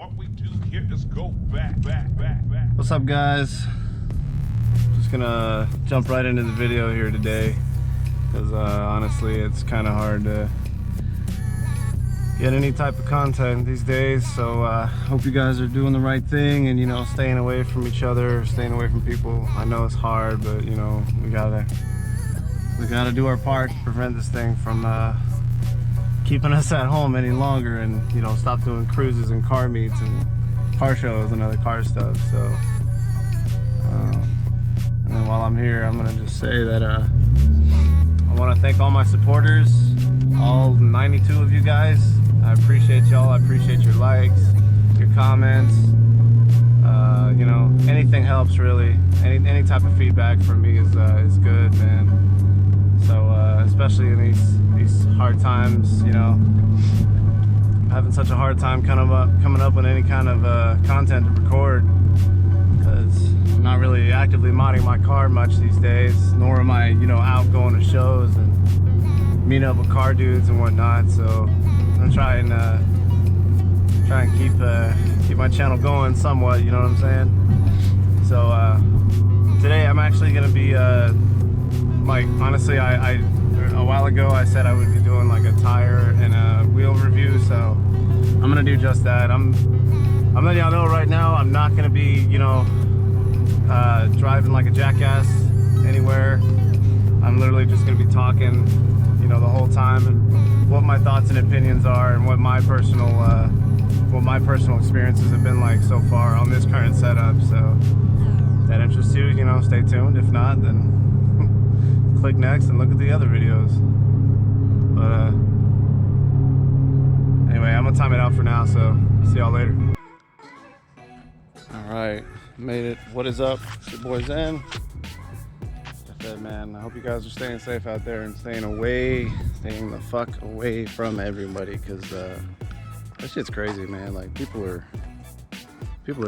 What we do here is go back. What's up, guys? Just gonna jump right into the video here today because honestly it's kind of hard to get any type of content these days. So hope you guys are doing the right thing and, you know, staying away from each other, staying away from people. I know it's hard, but you know, we gotta do our part to prevent this thing from keeping us at home any longer, and you know, stop doing cruises and car meets and car shows and other car stuff. So and then while I'm here, I'm gonna just say that I want to thank all my supporters, all 92 of you guys. I appreciate y'all. I appreciate your likes, your comments. You know, anything helps really. Any type of feedback from me is good, man. So especially in these hard times, you know, I'm having such a hard time coming up with any kind of content to record because I'm not really actively modding my car much these days, nor am I, you know, out going to shows and meeting up with car dudes and whatnot. So I'm gonna try and keep my channel going somewhat, you know what I'm saying? So today I'm actually gonna be like, honestly, I a while ago I said I would be doing like a tire and a wheel review, so I'm gonna do just that. I'm letting y'all know right now, I'm not gonna be, you know, driving like a jackass anywhere. I'm literally just gonna be talking, you know, the whole time, and what my thoughts and opinions are, and what my personal experiences have been like so far on this current setup. So if that interests you, you know, stay tuned. If not, then click next and look at the other videos. But anyway, I'm gonna time it out for now, so see y'all later. All right, made it. What is up? It's your boy Zen. Like I said, man, I hope you guys are staying safe out there and staying the fuck away from everybody, because that shit's crazy, man. Like people are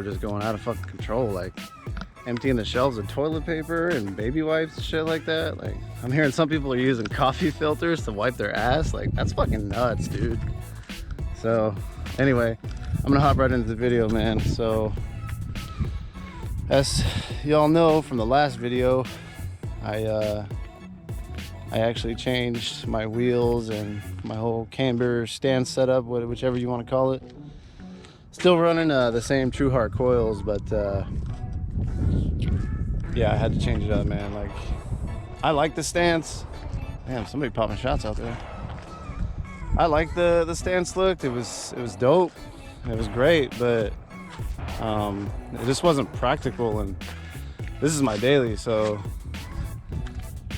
just going out of fucking control, like emptying the shelves of toilet paper and baby wipes and shit like that. Like, I'm hearing some people are using coffee filters to wipe their ass. Like, that's fucking nuts, dude. So anyway, I'm gonna hop right into the video, man. So as y'all know from the last video, I actually changed my wheels and my whole camber stand setup, whichever you want to call it. Still running the same True Heart coils, but yeah, I had to change it up, man. Like, I like the stance. Damn, somebody popping shots out there. I like the stance look. It was dope. It was great, but it just wasn't practical. And this is my daily, so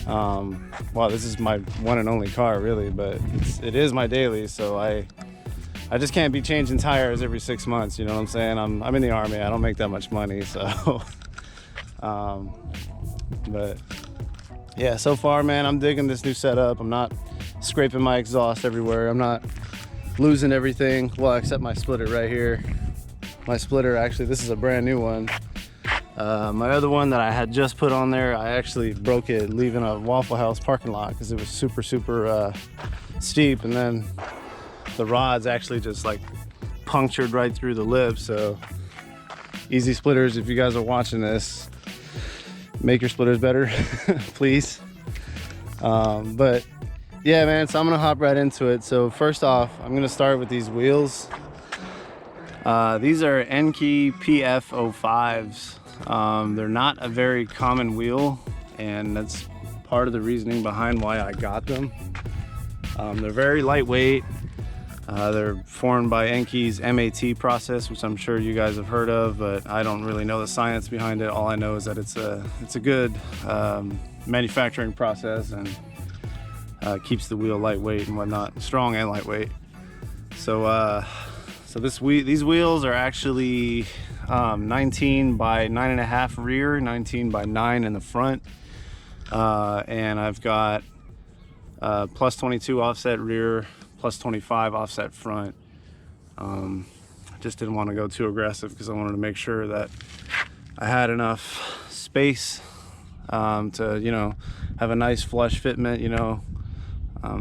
well, this is my one and only car, really. But it is my daily, so I just can't be changing tires every 6 months. You know what I'm saying? I'm in the Army. I don't make that much money, so. But yeah, so far, man, I'm digging this new setup. I'm not scraping my exhaust everywhere. I'm not losing everything. Well, except my splitter right here. My splitter, actually, this is a brand new one. My other one that I had just put on there, I actually broke it leaving a Waffle House parking lot because it was super steep, and then the rods actually just like punctured right through the lip. So easy splitters, if you guys are watching this, make your splitters better, please. But yeah, man, so I'm gonna hop right into it. So first off, I'm gonna start with these wheels. These are Enkei PF05s. They're not a very common wheel, and that's part of the reasoning behind why I got them. They're very lightweight. They're formed by Enkei's MAT process, which I'm sure you guys have heard of, but I don't really know the science behind it. All I know is that it's a good manufacturing process, and keeps the wheel lightweight and whatnot, strong and lightweight. So these wheels are actually 19 by 9.5 rear, 19 by 9 in the front, and I've got plus 22 offset rear, plus 25 offset front. I just didn't want to go too aggressive because I wanted to make sure that I had enough space to, you know, have a nice flush fitment. You know,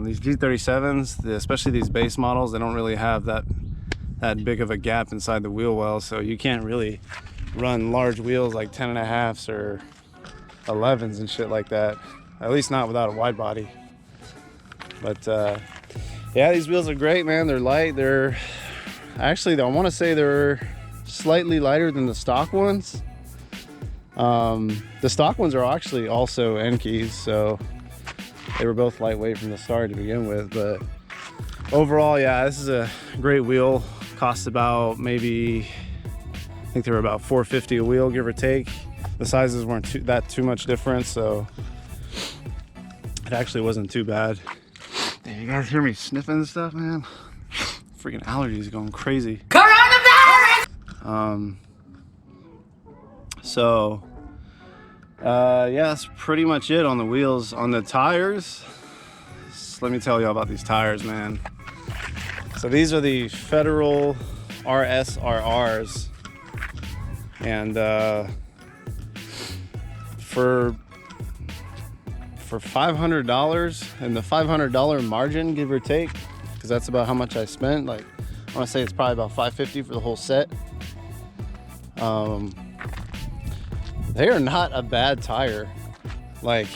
these G37s, especially these base models, they don't really have that that big of a gap inside the wheel well, so you can't really run large wheels like 10.5s or 11s and shit like that, at least not without a wide body. But yeah, these wheels are great, man. They're light. They're actually, I want to say they're slightly lighter than the stock ones. The stock ones are actually also Enkis, so they were both lightweight from the start to begin with. But overall, yeah, this is a great wheel. Cost about maybe, I think they were about $450 a wheel, give or take. The sizes weren't too much different, so it actually wasn't too bad. Damn, you guys hear me sniffing and stuff, man? Freaking allergies going crazy. Coronavirus! So yeah, that's pretty much it on the wheels. On the tires, let me tell you about these tires, man. So these are the Federal RSRRs, and for $500 and the $500 margin, give or take, because that's about how much I spent. Like, I want to say it's probably about $550 for the whole set. They are not a bad tire. Like,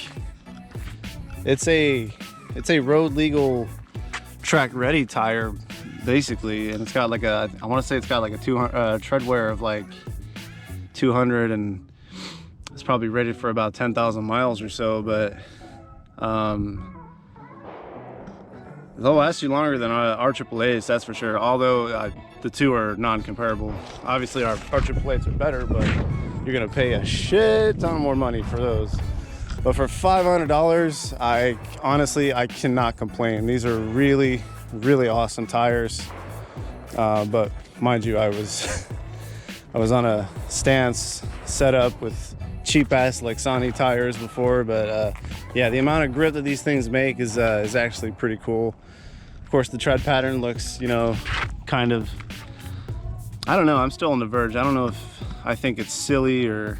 it's a road legal track ready tire basically, and it's got like a, I want to say it's got like a 200 tread wear of like 200, and it's probably rated for about 10,000 miles or so. But they'll last you longer than our AAAs, that's for sure. Although the two are non-comparable. Obviously our AAAs are better, but you're gonna pay a shit ton more money for those. But for $500, I honestly cannot complain. These are really, really awesome tires. But mind you, I was on a stance setup with cheap ass Lexani tires before, but yeah, the amount of grip that these things make is actually pretty cool. Of course, the tread pattern looks, you know, kind of, I don't know, I'm still on the verge. I don't know if I think it's silly or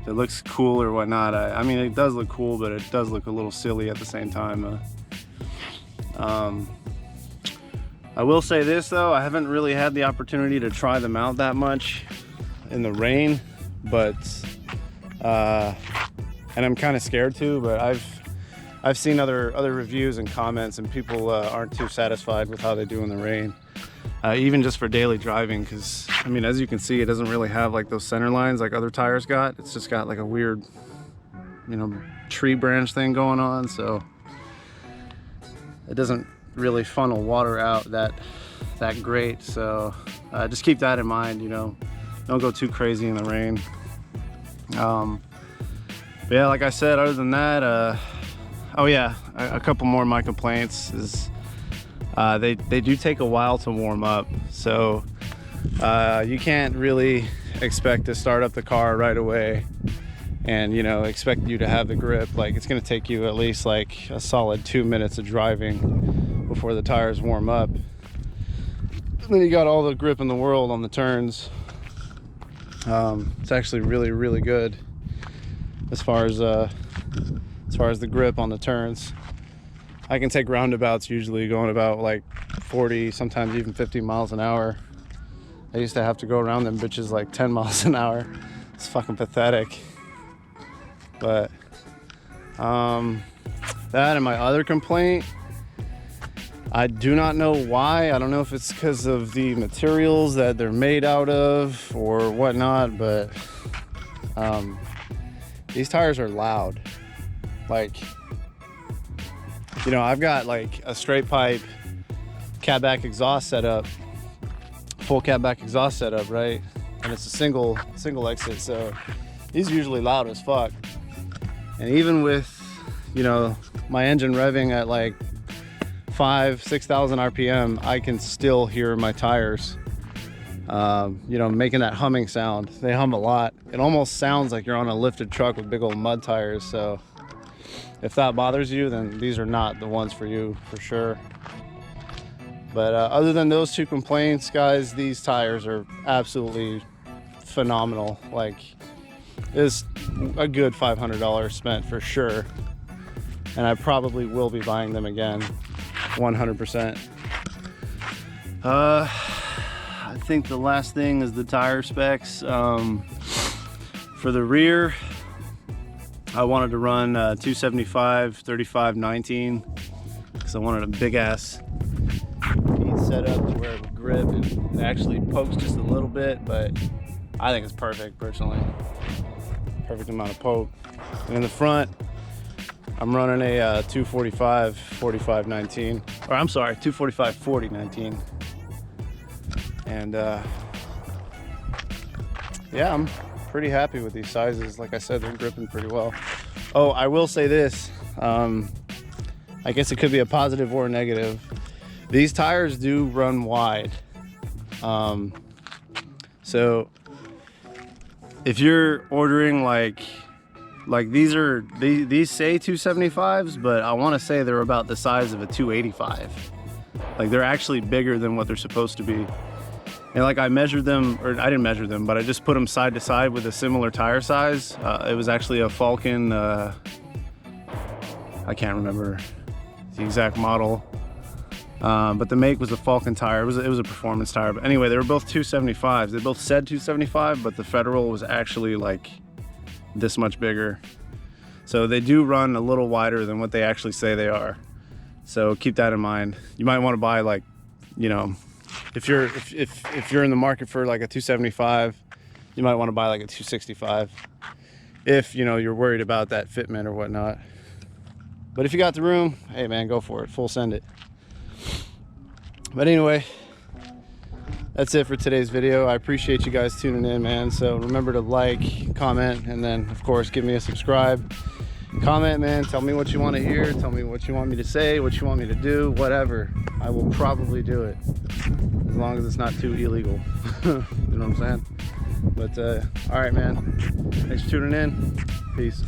if it looks cool or whatnot. I mean, it does look cool, but it does look a little silly at the same time. I will say this though, I haven't really had the opportunity to try them out that much in the rain, but and I'm kind of scared to, but I've seen other reviews and comments, and people aren't too satisfied with how they do in the rain, even just for daily driving, because I mean, as you can see, it doesn't really have like those center lines like other tires got. It's just got like a weird, you know, tree branch thing going on, so it doesn't really funnel water out that great. So just keep that in mind, you know, don't go too crazy in the rain. But yeah, like I said, other than that, oh yeah, a couple more of my complaints is they do take a while to warm up. So you can't really expect to start up the car right away and, you know, expect you to have the grip. Like, it's going to take you at least like a solid 2 minutes of driving before the tires warm up. And then you got all the grip in the world on the turns. It's actually really, really good as far as the grip on the turns. I can take roundabouts usually going about like 40, sometimes even 50 miles an hour. I used to have to go around them bitches like 10 miles an hour. It's fucking pathetic. But that and my other complaint, I do not know why. I don't know if it's because of the materials that they're made out of or whatnot, but these tires are loud. Like, you know, I've got like a straight pipe catback exhaust setup, full catback exhaust setup, right? And it's a single exit, so these are usually loud as fuck. And even with, you know, my engine revving at like 6,000 RPM, I can still hear my tires, you know, making that humming sound. They hum a lot. It almost sounds like you're on a lifted truck with big old mud tires. So if that bothers you, then these are not the ones for you, for sure. But other than those two complaints, guys, these tires are absolutely phenomenal. Like, it's a good $500 spent for sure. And I probably will be buying them again, 100%. think the last thing is the tire specs. For the rear, I wanted to run 275 35 19 because I wanted a big ass bead setup to where it would grip, and it actually pokes just a little bit, but I think it's perfect personally. Perfect amount of poke. And in the front, I'm running a 245 45 19, or I'm sorry, 245 40 19. And yeah, I'm pretty happy with these sizes. Like I said, they're gripping pretty well. Oh, I will say this, I guess it could be a positive or a negative. These tires do run wide. So if you're ordering like these say 275s, but I want to say they're about the size of a 285. Like they're actually bigger than what they're supposed to be. And like I measured them, or I didn't measure them, but I just put them side to side with a similar tire size. It was actually a Falcon, I can't remember the exact model, but the make was a Falcon tire. It was a performance tire. But anyway, they were both 275s. They both said 275, but the Federal was actually like this much bigger. So they do run a little wider than what they actually say they are. So keep that in mind. You might want to buy, like, you know, if you're in the market for like a 275, you might want to buy like a 265 if, you know, you're worried about that fitment or whatnot. But if you got the room, hey man, go for it, full send it. But anyway, that's it for today's video. I appreciate you guys tuning in, man. So remember to like, comment, and then of course give me a subscribe. Comment, man, tell me what you want to hear, tell me what you want me to say, what you want me to do, whatever. I will probably do it, as long as it's not too illegal. You know what I'm saying? But all right, man, thanks for tuning in. Peace.